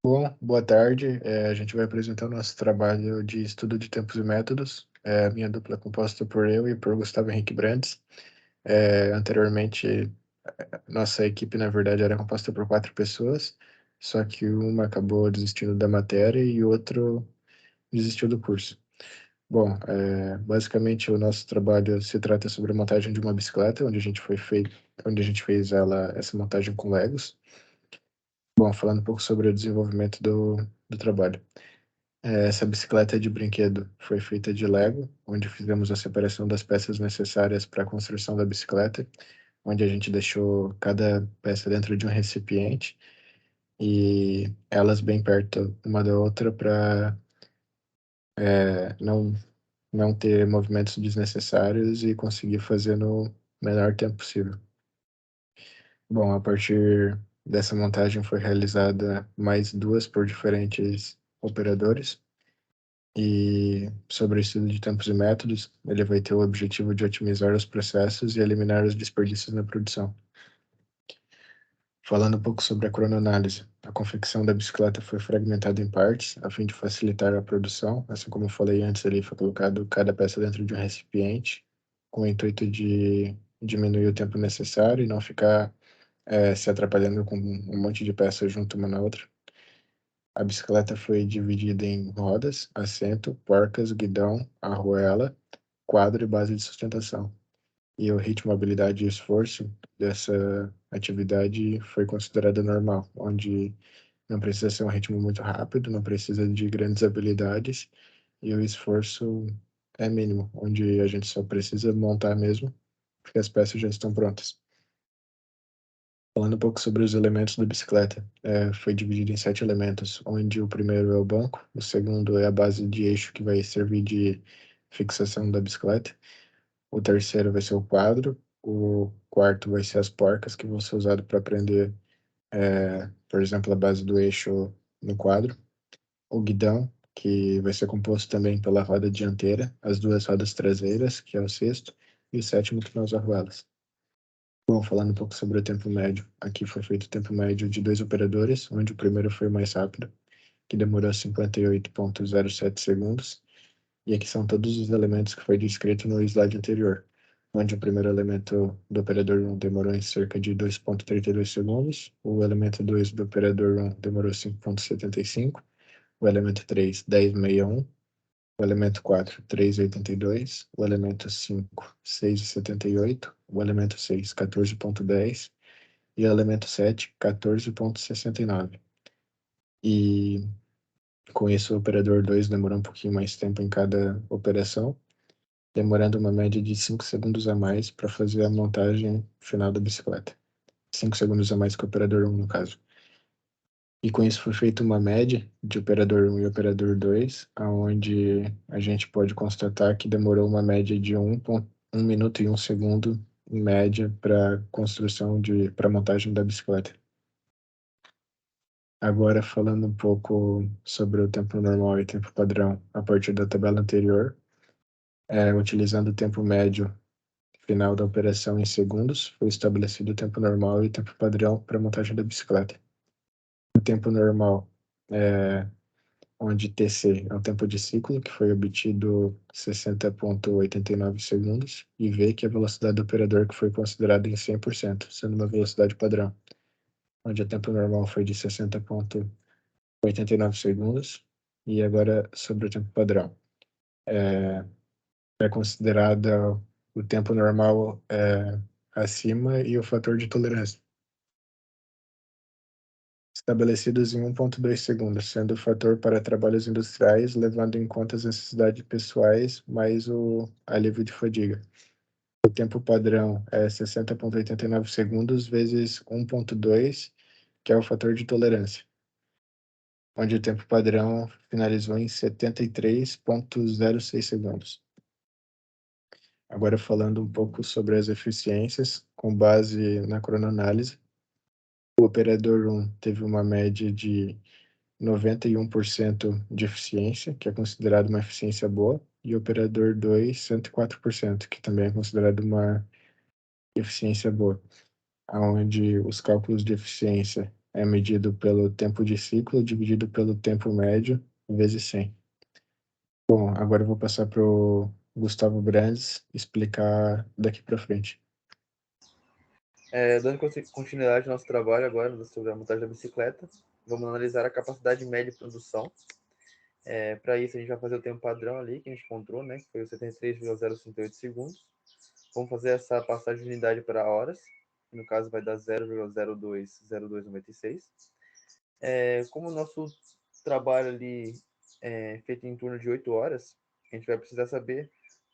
Bom, boa tarde. A gente vai apresentar o nosso trabalho de estudo de tempos e métodos. A minha dupla é composta por eu e por Gustavo Henrique Brandes. Anteriormente, nossa equipe, na verdade, era composta por 4 pessoas, só que uma acabou desistindo da matéria e o outro desistiu do curso. Bom, basicamente o nosso trabalho se trata sobre a montagem de uma bicicleta, onde a gente fez essa montagem com Legos. Bom, falando um pouco sobre o desenvolvimento do trabalho. Essa bicicleta de brinquedo foi feita de Lego, onde fizemos a separação das peças necessárias para a construção da bicicleta, onde a gente deixou cada peça dentro de um recipiente e elas bem perto uma da outra para não ter movimentos desnecessários e conseguir fazer no menor tempo possível. Bom, a partir dessa montagem foi realizada mais duas por diferentes operadores. E sobre o estudo de tempos e métodos, ele vai ter o objetivo de otimizar os processos e eliminar os desperdícios na produção. Falando um pouco sobre a cronoanálise, a confecção da bicicleta foi fragmentada em partes, a fim de facilitar a produção. Assim como eu falei antes, ali foi colocado cada peça dentro de um recipiente, com o intuito de diminuir o tempo necessário e não ficar se atrapalhando com um monte de peças junto uma na outra. A bicicleta foi dividida em rodas, assento, porcas, guidão, arruela, quadro e base de sustentação. E o ritmo, habilidade e esforço dessa atividade foi considerado normal, onde não precisa ser um ritmo muito rápido, não precisa de grandes habilidades e o esforço é mínimo, onde a gente só precisa montar mesmo, porque as peças já estão prontas. Falando um pouco sobre os elementos da bicicleta, foi dividido em 7 elementos, onde o primeiro é o banco, o segundo é a base de eixo que vai servir de fixação da bicicleta, o terceiro vai ser o quadro, o quarto vai ser as porcas que vão ser usadas para prender, por exemplo, a base do eixo no quadro, o guidão, que vai ser composto também pela roda dianteira, as duas rodas traseiras, que é o sexto, e o sétimo, que são as arruelas. Bom, falando um pouco sobre o tempo médio, aqui foi feito o tempo médio de 2 operadores, onde o primeiro foi o mais rápido, que demorou 58,07 segundos, e aqui são todos os elementos que foi descrito no slide anterior, onde o primeiro elemento do operador 1 demorou em cerca de 2,32 segundos, o elemento 2 do operador 1 demorou 5,75, o elemento 3, 10,61, o elemento 4, 3,82, o elemento 5, 6,78, o elemento 6, 14,10 e o elemento 7, 14,69. E com isso o operador 2 demorou um pouquinho mais tempo em cada operação, demorando uma média de 5 segundos a mais para fazer a montagem final da bicicleta. 5 segundos a mais que o operador 1, no caso. E com isso foi feita uma média de operador 1 e operador 2, onde a gente pode constatar que demorou uma média de 1 minuto e 1 segundo, em média, para montagem da bicicleta. Agora, falando um pouco sobre o tempo normal e tempo padrão, a partir da tabela anterior, utilizando o tempo médio final da operação em segundos, foi estabelecido o tempo normal e o tempo padrão para a montagem da bicicleta. O tempo normal é onde TC é o tempo de ciclo, que foi obtido 60,89 segundos, e V, que é a velocidade do operador, que foi considerada em 100%, sendo uma velocidade padrão, onde o tempo normal foi de 60,89 segundos, e agora sobre o tempo padrão. É considerada o tempo normal acima e o fator de tolerância, estabelecidos em 1,2 segundos, sendo o fator para trabalhos industriais, levando em conta as necessidades pessoais, mais o alívio de fadiga. O tempo padrão é 60,89 segundos vezes 1,2, que é o fator de tolerância, onde o tempo padrão finalizou em 73,06 segundos. Agora falando um pouco sobre as eficiências, com base na cronoanálise, o operador 1 teve uma média de 91% de eficiência, que é considerado uma eficiência boa, e o operador 2, 104%, que também é considerado uma eficiência boa, onde os cálculos de eficiência é medido pelo tempo de ciclo dividido pelo tempo médio vezes 100. Bom, agora eu vou passar para o Gustavo Brandes explicar daqui para frente. Dando continuidade ao nosso trabalho agora sobre a montagem da bicicleta, vamos analisar a capacidade média de produção. Para isso, a gente vai fazer o tempo padrão ali, que a gente encontrou, né, que foi o 73,068 segundos. Vamos fazer essa passagem de unidade para horas, que no caso vai dar 0,020296. Como o nosso trabalho ali é feito em torno de 8 horas, a gente vai precisar saber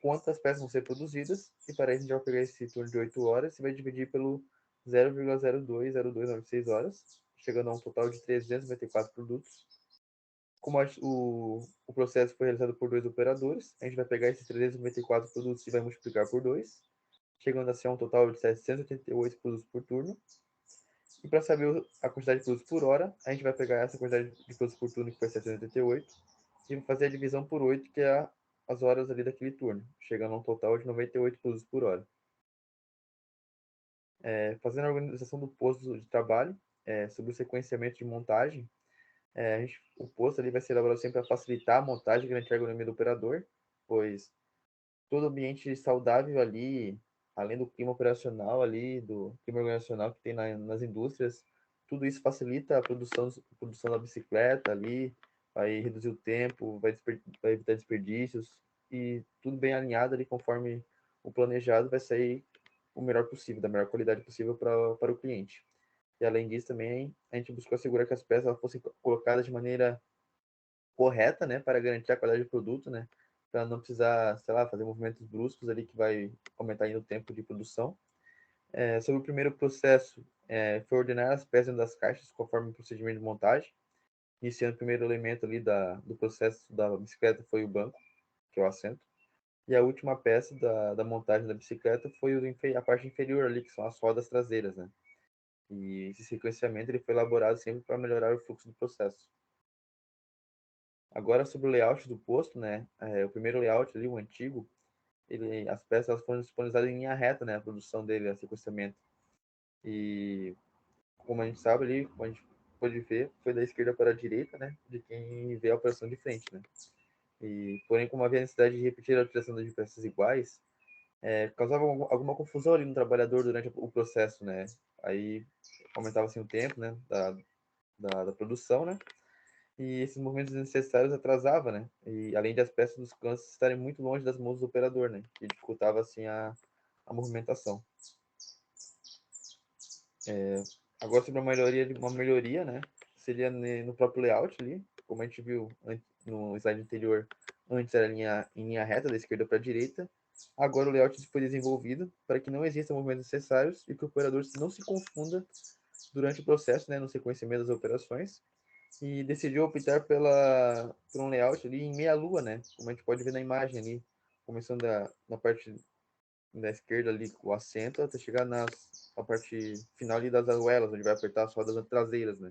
quantas peças vão ser produzidas, e para isso a gente vai pegar esse turno de 8 horas e vai dividir pelo 0,020296 horas, chegando a um total de 394 produtos. Como o processo foi realizado por 2 operadores, a gente vai pegar esses 394 produtos e vai multiplicar por 2, chegando assim a um total de 788 produtos por turno. E para saber a quantidade de produtos por hora, a gente vai pegar essa quantidade de produtos por turno, que foi 788, e vai fazer a divisão por 8, que é as horas ali daquele turno, chegando a um total de 98 produtos por hora. Fazendo a organização do posto de trabalho, sobre o sequenciamento de montagem, o posto ali vai ser elaborado sempre para facilitar a montagem e garantir a ergonomia do operador, pois todo ambiente saudável ali, além do clima operacional ali, do clima organizacional que tem nas indústrias, tudo isso facilita a produção da bicicleta ali, vai reduzir o tempo, vai evitar desperdícios, e tudo bem alinhado ali conforme o planejado vai sair o melhor possível, da melhor qualidade possível para o cliente. E além disso também a gente buscou assegurar que as peças fossem colocadas de maneira correta, né, para garantir a qualidade do produto, né, para não precisar, sei lá, fazer movimentos bruscos ali que vai aumentar ainda o tempo de produção. Sobre o primeiro processo, foi ordenar as peças das caixas conforme o procedimento de montagem. Iniciando o primeiro elemento ali do processo da bicicleta foi o banco, que é o assento. E a última peça da montagem da bicicleta foi a parte inferior ali, que são as rodas traseiras, né? E esse sequenciamento ele foi elaborado sempre para melhorar o fluxo do processo. Agora sobre o layout do posto, né? O primeiro layout ali, o antigo, as peças elas foram disponibilizadas em linha reta, né? A produção dele, o sequenciamento. E como a gente sabe ali, como a gente pode ver, foi da esquerda para a direita, né? De quem vê a operação de frente, né? E porém, como havia necessidade de repetir a utilização de peças iguais, causava alguma confusão ali no trabalhador durante o processo, né? Aí aumentava assim o tempo, né? Da produção, né? E esses movimentos desnecessários atrasava, né? E além de as peças dos cantos estarem muito longe das mãos do operador, né? Que dificultava assim a movimentação. Agora sobre uma melhoria, né? Seria no próprio layout ali, como a gente viu no slide anterior, antes era em linha reta da esquerda para a direita. Agora o layout foi desenvolvido para que não existam movimentos necessários e que o operador não se confunda durante o processo, né, no sequenciamento das operações, e decidiu optar por um layout ali em meia lua, né? Como a gente pode ver na imagem ali, começando na parte da esquerda ali com o assento até chegar na parte final ali das arruelas, onde vai apertar as rodas traseiras, né?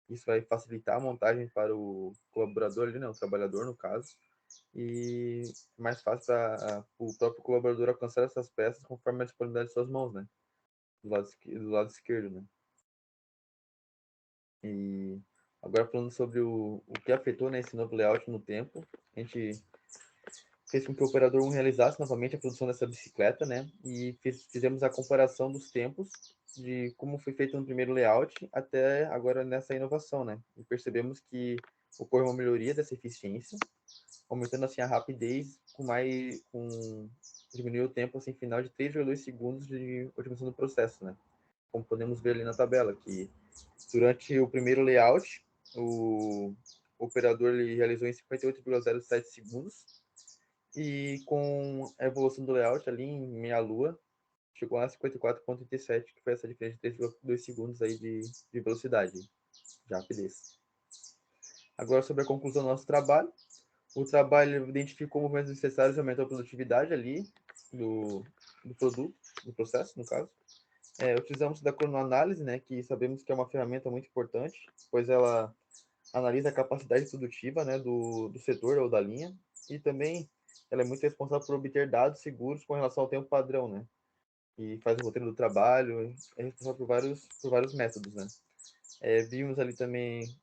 Isso vai facilitar a montagem para o colaborador ali, né? O trabalhador, no caso, e mais fácil para o próprio colaborador alcançar essas peças conforme a disponibilidade de suas mãos, né? Do lado esquerdo, né? E agora falando sobre o que afetou, né, esse novo layout no tempo, a gente fez com que o operador 1 realizasse novamente a produção dessa bicicleta, né, e fizemos a comparação dos tempos de como foi feito no primeiro layout até agora nessa inovação, né, e percebemos que ocorreu uma melhoria dessa eficiência, aumentando assim a rapidez diminuiu o tempo assim final de 3,2 segundos de otimização do processo, né, como podemos ver ali na tabela, que durante o primeiro layout, o operador ele realizou em 58,07 segundos, e com a evolução do layout ali em meia lua, chegou a 54,37, que foi essa diferença de 3,2 segundos aí de velocidade, de rapidez. Agora sobre a conclusão do nosso trabalho. O trabalho identificou movimentos necessários e aumentou a produtividade ali do produto, do processo, no caso. Utilizamos da cronoanálise, né, que sabemos que é uma ferramenta muito importante, pois ela analisa a capacidade produtiva, né, do setor ou da linha, e também ela é muito responsável por obter dados seguros com relação ao tempo padrão, né, e faz o roteiro do trabalho, é responsável por vários métodos, né. Vimos ali também,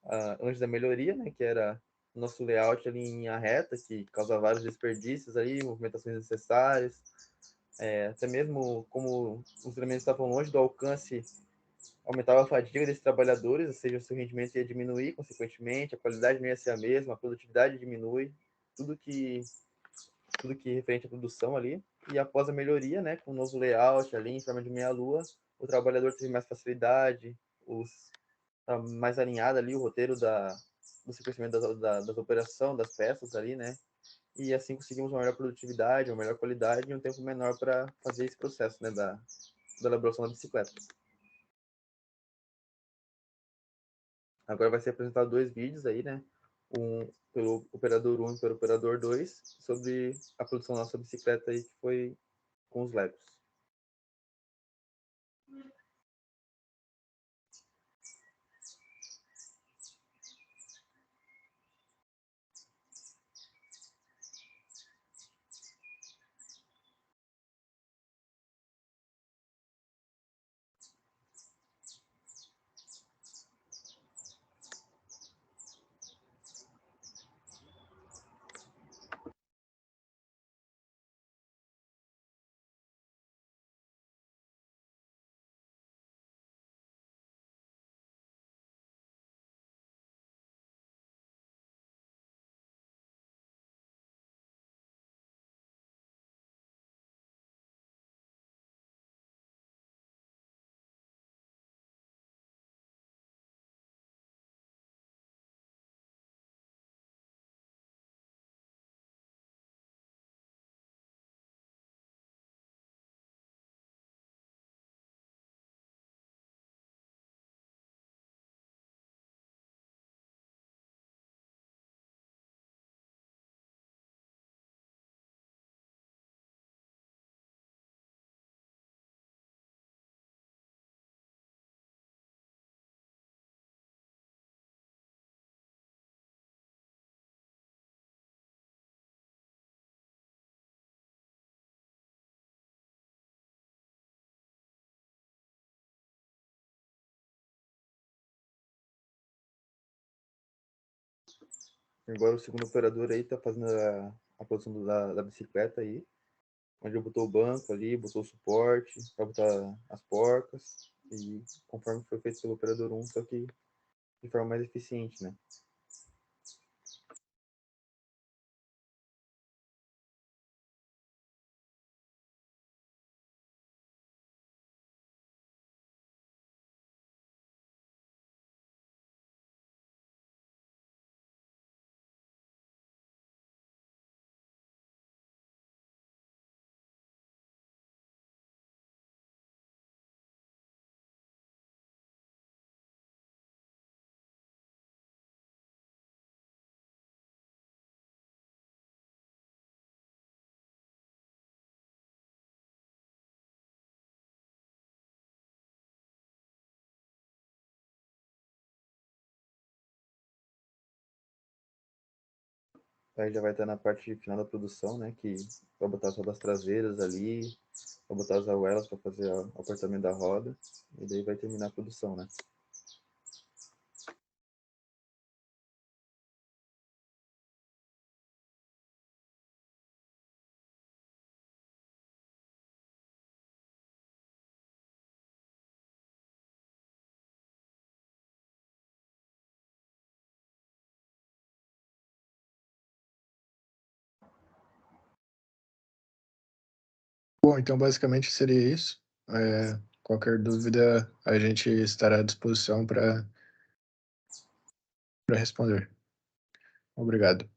antes da melhoria, né, que era o nosso layout ali em linha reta, que causa vários desperdícios aí, movimentações necessárias, até mesmo como os elementos estavam longe do alcance, aumentava a fadiga desses trabalhadores, ou seja, o seu rendimento ia diminuir, consequentemente, a qualidade não ia ser a mesma, a produtividade diminui, tudo que tudo que referente à produção ali. E após a melhoria, né, com o novo layout ali em forma de meia-lua, o trabalhador teve mais facilidade, tá mais alinhado ali o roteiro do sequenciamento das operações, das peças ali, né? E assim conseguimos uma melhor produtividade, uma melhor qualidade e um tempo menor para fazer esse processo, né, da elaboração da bicicleta. Agora vai ser apresentado dois vídeos aí, né? Um pelo operador 1 e pelo operador 2, sobre a produção da nossa bicicleta aí, que foi com os Legos. Agora o segundo operador aí tá fazendo a produção da bicicleta aí, onde eu botou o banco ali, botou o suporte para botar as porcas, e conforme foi feito pelo operador 1, só que de forma mais eficiente, né? Aí já vai estar na parte final da produção, né? Que vai botar as rodas traseiras ali, vai botar as arruelas para fazer o apertamento da roda, e daí vai terminar a produção, né? Bom, então basicamente seria isso. Qualquer dúvida, a gente estará à disposição para responder. Obrigado.